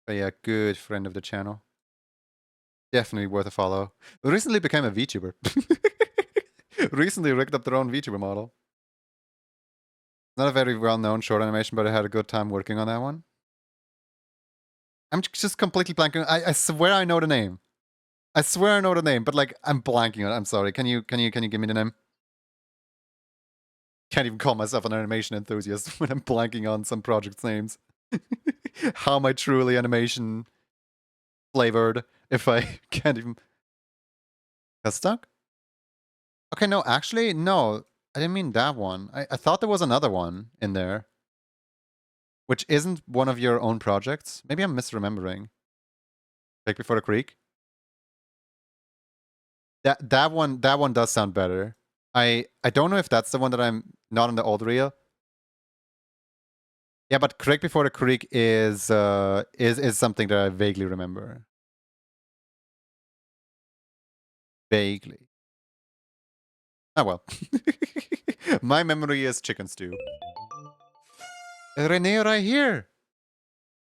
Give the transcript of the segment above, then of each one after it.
But yeah, good friend of the channel. Definitely worth a follow. Recently became a VTuber. Recently rigged up their own VTuber model. Not a very well-known short animation, but I had a good time working on that one. I'm just completely blanking. I swear I know the name. I swear I know the name, but like I'm blanking on it. I'm sorry. Can you give me the name? Can't even call myself an animation enthusiast when I'm blanking on some project's names. How am I truly animation flavored if I can't even... Got stuck? Okay, no, actually, no. I didn't mean that one. I thought there was another one in there. Which isn't one of your own projects. Maybe I'm misremembering. Like Before the Creek? That one does sound better. I don't know if that's the one that I'm not in the old reel. Yeah, but Creek Before the Creek is something that I vaguely remember. Vaguely. Oh well. My memory is chicken stew. Renee right here.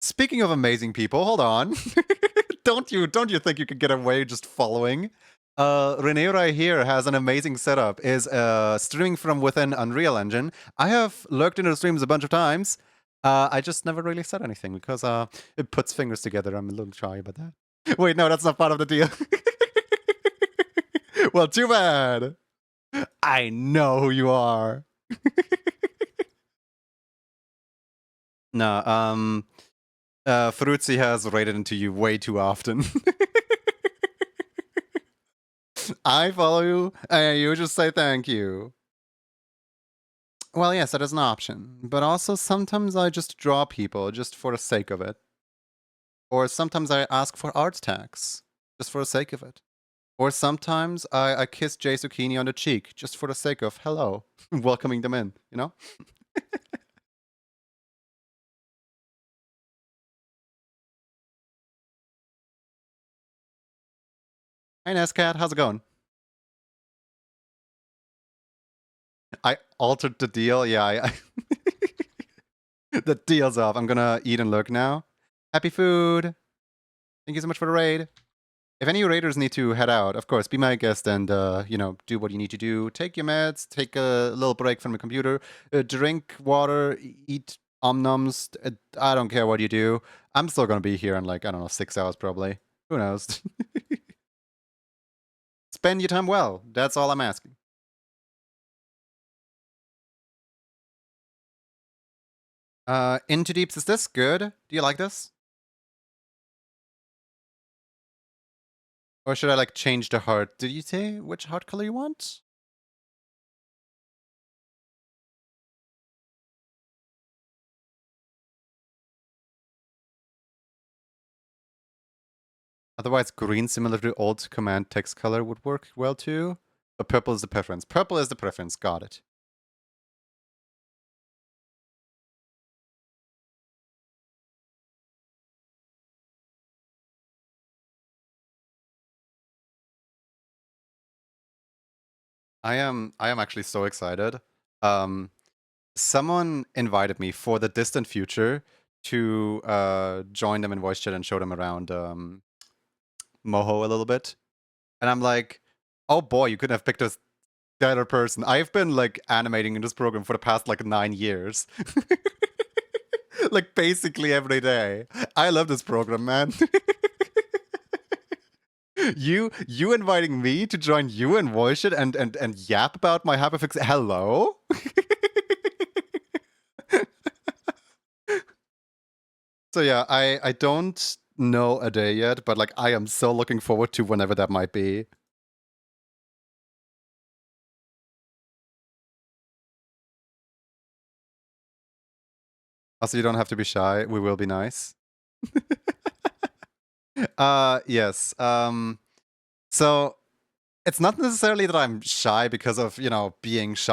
Speaking of amazing people, hold on. Don't you think you could get away just following? Renee right here has an amazing setup, is streaming from within Unreal Engine. I have lurked into the streams a bunch of times. I just never really said anything because it puts fingers together. I'm a little shy about that. Wait, no, that's not part of the deal. Well, too bad. I know who you are. No, Ferrucci has raided into you way too often. I follow you, and you just say thank you. Well, yes, that is an option. But also, sometimes I just draw people just for the sake of it. Or sometimes I ask for art tags, just for the sake of it. Or sometimes I kiss Jay Zucchini on the cheek, just for the sake of hello, welcoming them in, you know? Hey, Nescat, how's it going? I altered the deal. Yeah, the deal's off. I'm gonna eat and look now. Happy food. Thank you so much for the raid. If any raiders need to head out, of course, be my guest and, you know, do what you need to do. Take your meds, take a little break from the computer, drink water, eat omnums. I don't care what you do. I'm still gonna be here in like, I don't know, 6 hours probably. Who knows? Spend your time well. That's all I'm asking. Into Deeps, is this good? Do you like this? Or should I like change the heart? Did you say which heart color you want? Otherwise, green, similar to old command text color, would work well too. But purple is the preference. Purple is the preference. Got it. I am actually so excited. Someone invited me for the distant future to join them in voice chat and show them around Moho a little bit. And I'm like, oh boy, you couldn't have picked a better person. I've been like animating in this program for the past like 9 years. Like basically every day. I love this program, man. You inviting me to join you in voice chat and yap about my hyperfix. Hello? So yeah, I don't know a day yet, but like I am so looking forward to whenever that might be. Also, you don't have to be shy. We will be nice. Yes. So it's not necessarily that I'm shy because of, you know, being shy